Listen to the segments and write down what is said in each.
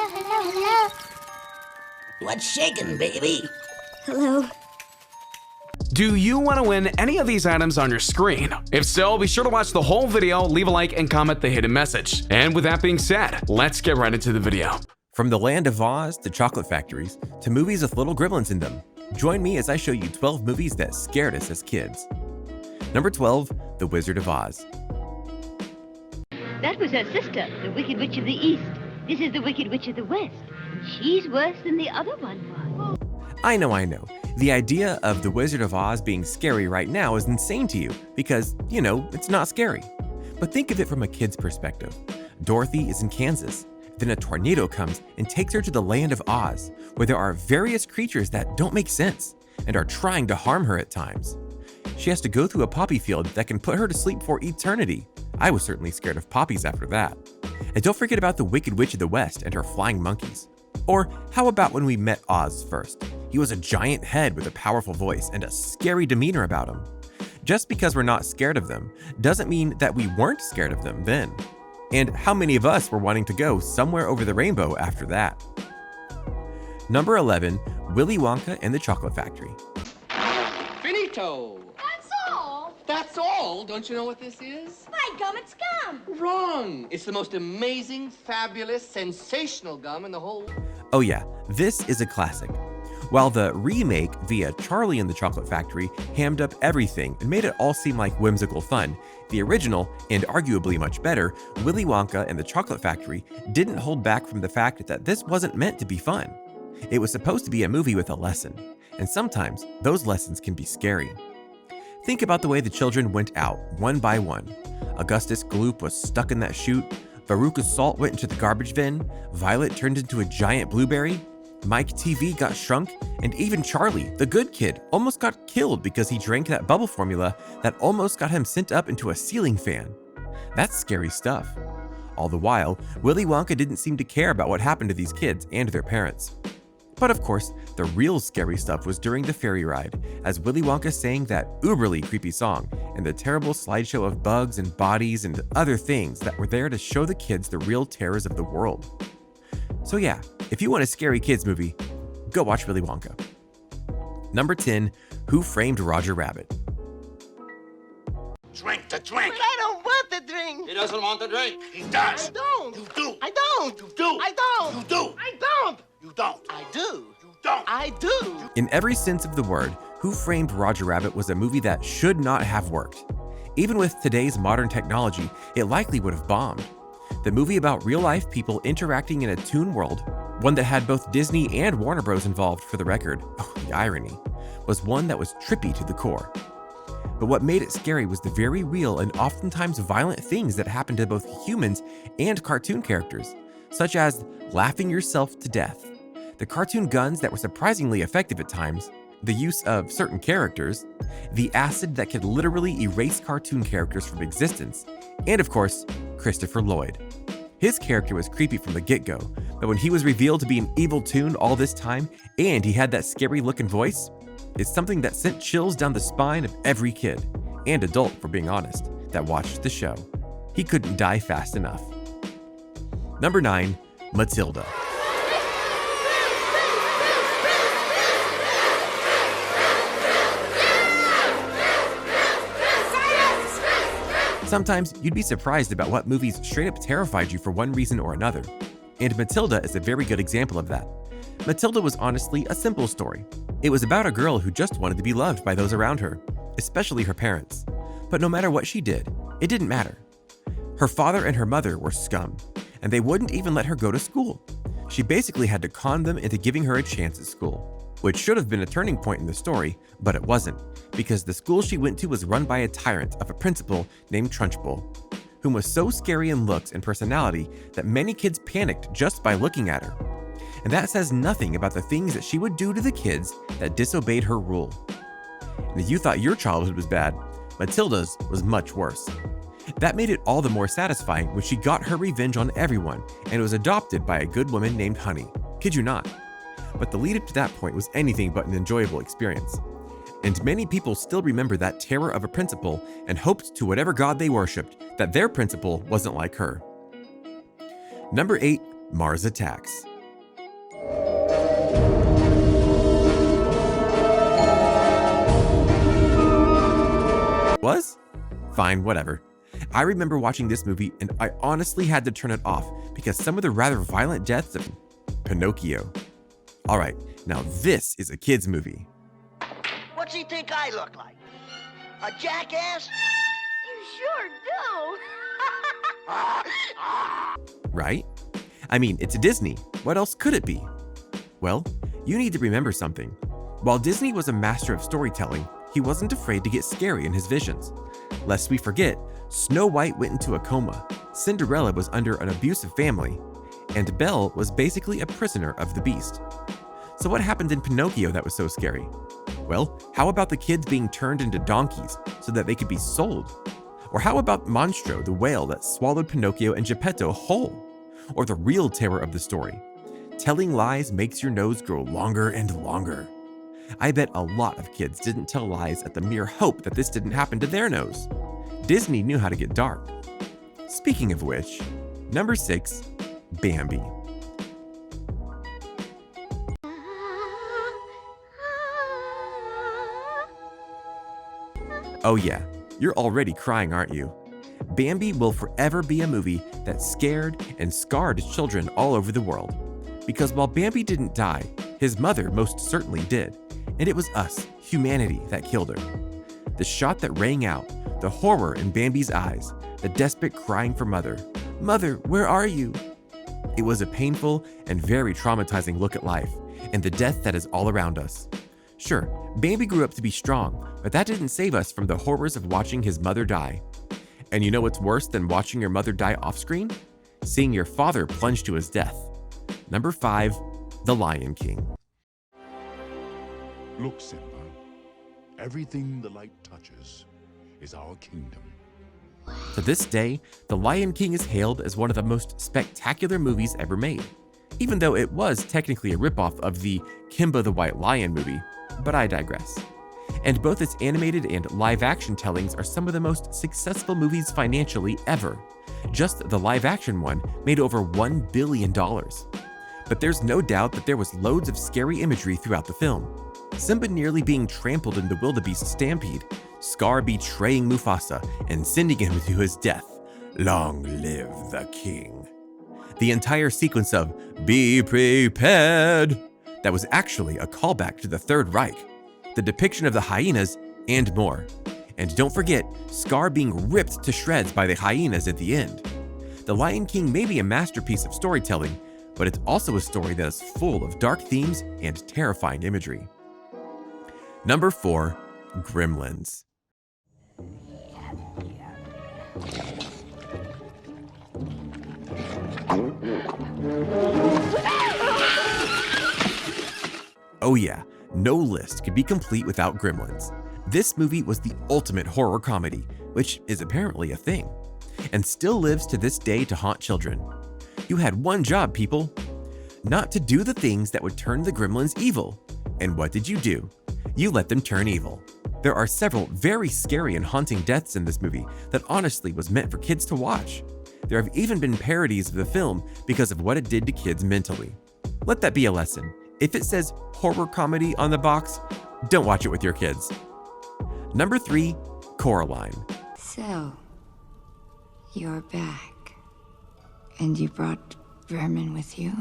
Hello. What's shaking, baby? Hello. Do you want to win any of these items on your screen? If so, be sure to watch the whole video, leave a like, and comment the hidden message. And with that being said, let's get right into the video. From the land of Oz to chocolate factories to movies with little gremlins in them, join me as I show you 12 movies that scared us as kids. Number 12, The Wizard of Oz. That was her sister, the Wicked Witch of the East. This is the Wicked Witch of the West. And she's worse than the other one was. I know. The idea of The Wizard of Oz being scary right now is insane to you because, it's not scary. But think of it from a kid's perspective. Dorothy is in Kansas. Then a tornado comes and takes her to the land of Oz, where there are various creatures that don't make sense and are trying to harm her at times. She has to go through a poppy field that can put her to sleep for eternity. I was certainly scared of poppies after that. And don't forget about the Wicked Witch of the West and her flying monkeys. Or how about when we met Oz first? He was a giant head with a powerful voice and a scary demeanor about him. Just because we're not scared of them doesn't mean that we weren't scared of them then. And how many of us were wanting to go somewhere over the rainbow after that? Number 11, Willy Wonka and the Chocolate Factory. Finito! That's all? That's all? Don't you know what this is? My gum, it's gum. Wrong! It's the most amazing, fabulous, sensational gum in the whole... Oh yeah, this is a classic. While the remake via Charlie and the Chocolate Factory hammed up everything and made it all seem like whimsical fun, the original, and arguably much better, Willy Wonka and the Chocolate Factory didn't hold back from the fact that this wasn't meant to be fun. It was supposed to be a movie with a lesson, and sometimes those lessons can be scary. Think about the way the children went out, one by one. Augustus Gloop was stuck in that chute, Veruca's salt went into the garbage bin, Violet turned into a giant blueberry, Mike TV got shrunk, and even Charlie, the good kid, almost got killed because he drank that bubble formula that almost got him sent up into a ceiling fan. That's scary stuff. All the while, Willy Wonka didn't seem to care about what happened to these kids and their parents. But of course, the real scary stuff was during the ferry ride, as Willy Wonka sang that uberly creepy song, and the terrible slideshow of bugs and bodies and other things that were there to show the kids the real terrors of the world. So yeah, if you want a scary kids movie, go watch Willy Wonka. Number 10, Who Framed Roger Rabbit? Drink the drink. But I don't want the drink. He doesn't want the drink. He does. I don't. You do. I don't. You do. I don't. You do. I don't. You don't. I do. You don't. I do. In every sense of the word, Who Framed Roger Rabbit was a movie that should not have worked. Even with today's modern technology, it likely would have bombed. The movie about real-life people interacting in a toon world, one that had both Disney and Warner Bros. Involved for the record, the irony, was one that was trippy to the core. But what made it scary was the very real and oftentimes violent things that happened to both humans and cartoon characters, such as laughing yourself to death, the cartoon guns that were surprisingly effective at times, the use of certain characters, the acid that could literally erase cartoon characters from existence, and of course, Christopher Lloyd. His character was creepy from the get-go, but when he was revealed to be an evil toon all this time, and he had that scary looking voice, it's something that sent chills down the spine of every kid, and adult for being honest, that watched the show. He couldn't die fast enough. Number 9, Matilda. Sometimes you'd be surprised about what movies straight up terrified you for one reason or another. And Matilda is a very good example of that. Matilda was honestly a simple story. It was about a girl who just wanted to be loved by those around her, especially her parents. But no matter what she did, it didn't matter. Her father and her mother were scum, and they wouldn't even let her go to school. She basically had to con them into giving her a chance at school, which should have been a turning point in the story, but it wasn't, because the school she went to was run by a tyrant of a principal named Trunchbull, whom was so scary in looks and personality that many kids panicked just by looking at her. And that says nothing about the things that she would do to the kids that disobeyed her rule. And if you thought your childhood was bad, Matilda's was much worse. That made it all the more satisfying when she got her revenge on everyone and was adopted by a good woman named Honey. Kid you not. But the lead up to that point was anything but an enjoyable experience. And many people still remember that terror of a principal and hoped to whatever god they worshipped that their principal wasn't like her. Number 8, Mars Attacks. Was? Fine, whatever. I remember watching this movie and I honestly had to turn it off because some of the rather violent deaths of Pinocchio. Alright, now this is a kid's movie. What's he think I look like? A jackass? You sure do. Right? I mean, it's Disney. What else could it be? Well, you need to remember something. While Disney was a master of storytelling, he wasn't afraid to get scary in his visions. Lest we forget, Snow White went into a coma, Cinderella was under an abusive family, and Belle was basically a prisoner of the Beast. So what happened in Pinocchio that was so scary? Well, how about the kids being turned into donkeys so that they could be sold? Or how about Monstro, the whale that swallowed Pinocchio and Geppetto whole? Or the real terror of the story, telling lies makes your nose grow longer and longer. I bet a lot of kids didn't tell lies at the mere hope that this didn't happen to their nose. Disney knew how to get dark. Speaking of which, number 6, Bambi. Oh yeah, you're already crying, aren't you? Bambi will forever be a movie that scared and scarred children all over the world. Because while Bambi didn't die, his mother most certainly did. And it was us, humanity, that killed her. The shot that rang out, the horror in Bambi's eyes, the desperate crying for mother. Mother, where are you? It was a painful and very traumatizing look at life and the death that is all around us. Sure, Bambi grew up to be strong, but that didn't save us from the horrors of watching his mother die. And you know what's worse than watching your mother die off-screen? Seeing your father plunge to his death. Number 5, The Lion King. Look, Simba, everything the light touches is our kingdom. To this day, The Lion King is hailed as one of the most spectacular movies ever made, even though it was technically a ripoff of the Kimba the White Lion movie, but I digress. And both its animated and live-action tellings are some of the most successful movies financially ever. Just the live-action one made over $1 billion. But there's no doubt that there was loads of scary imagery throughout the film. Simba nearly being trampled in the wildebeest stampede, Scar betraying Mufasa and sending him to his death. Long live the king. The entire sequence of "Be prepared" that was actually a callback to the Third Reich, the depiction of the hyenas, and more. And don't forget, Scar being ripped to shreds by the hyenas at the end. The Lion King may be a masterpiece of storytelling, but it's also a story that is full of dark themes and terrifying imagery. Number 4, Gremlins. Oh yeah, no list could be complete without Gremlins. This movie was the ultimate horror comedy, which is apparently a thing, and still lives to this day to haunt children. You had one job, people. Not to do the things that would turn the Gremlins evil. And what did you do? You let them turn evil. There are several very scary and haunting deaths in this movie that honestly was meant for kids to watch. There have even been parodies of the film because of what it did to kids mentally. Let that be a lesson. If it says horror comedy on the box, don't watch it with your kids. Number 3, Coraline. So, you're back. And you brought Vermin with you?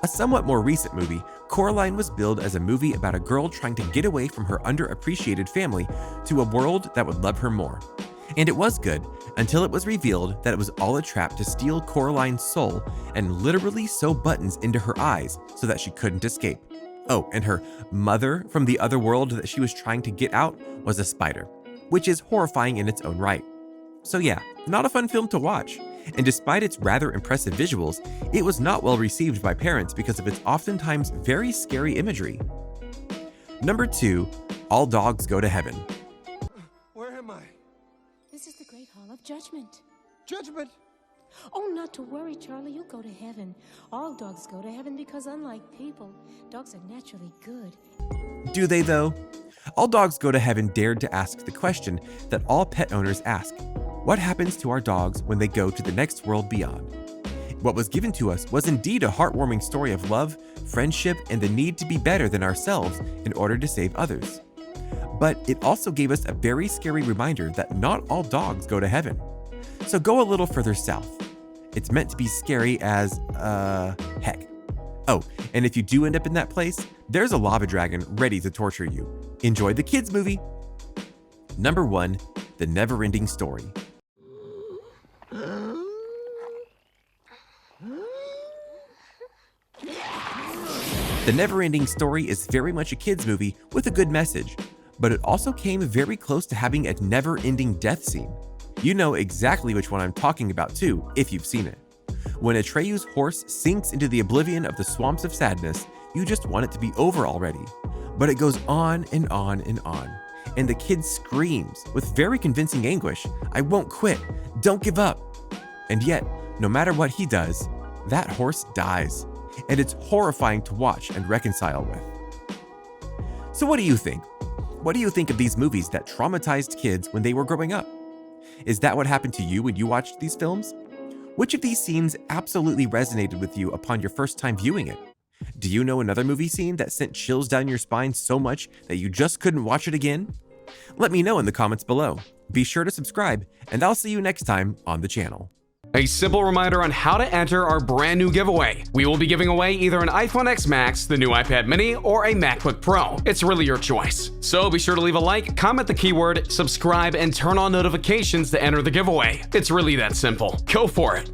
A somewhat more recent movie, Coraline was billed as a movie about a girl trying to get away from her underappreciated family to a world that would love her more. And it was good, until it was revealed that it was all a trap to steal Coraline's soul and literally sew buttons into her eyes so that she couldn't escape. Oh, and her mother from the other world that she was trying to get out was a spider, which is horrifying in its own right. So yeah, not a fun film to watch. And despite its rather impressive visuals, it was not well received by parents because of its oftentimes very scary imagery. Number 2, All Dogs Go to Heaven. Where am I? This is the Great Hall of Judgment. Judgment? Oh, not to worry, Charlie. You'll go to heaven. All dogs go to heaven because, unlike people, dogs are naturally good. Do they though? All Dogs Go to Heaven dared to ask the question that all pet owners ask. What happens to our dogs when they go to the next world beyond? What was given to us was indeed a heartwarming story of love, friendship, and the need to be better than ourselves in order to save others. But it also gave us a very scary reminder that not all dogs go to heaven. So go a little further south. It's meant to be scary as, heck. Oh, and if you do end up in that place, there's a lava dragon ready to torture you. Enjoy the kids' movie. Number 1, The Never-Ending Story. The Never-Ending Story is very much a kids' movie with a good message, but it also came very close to having a never-ending death scene. You know exactly which one I'm talking about too, if you've seen it. When Atreyu's horse sinks into the oblivion of the swamps of sadness, you just want it to be over already. But it goes on and on and on, and the kid screams with very convincing anguish, "I won't quit, don't give up." And yet, no matter what he does, that horse dies, and it's horrifying to watch and reconcile with. So what do you think? What do you think of these movies that traumatized kids when they were growing up? Is that what happened to you when you watched these films? Which of these scenes absolutely resonated with you upon your first time viewing it? Do you know another movie scene that sent chills down your spine so much that you just couldn't watch it again? Let me know in the comments below. Be sure to subscribe, and I'll see you next time on the channel. A simple reminder on how to enter our brand new giveaway. We will be giving away either an iPhone X Max, the new iPad mini, or a MacBook Pro. It's really your choice. So be sure to leave a like, comment the keyword, subscribe, and turn on notifications to enter the giveaway. It's really that simple. Go for it.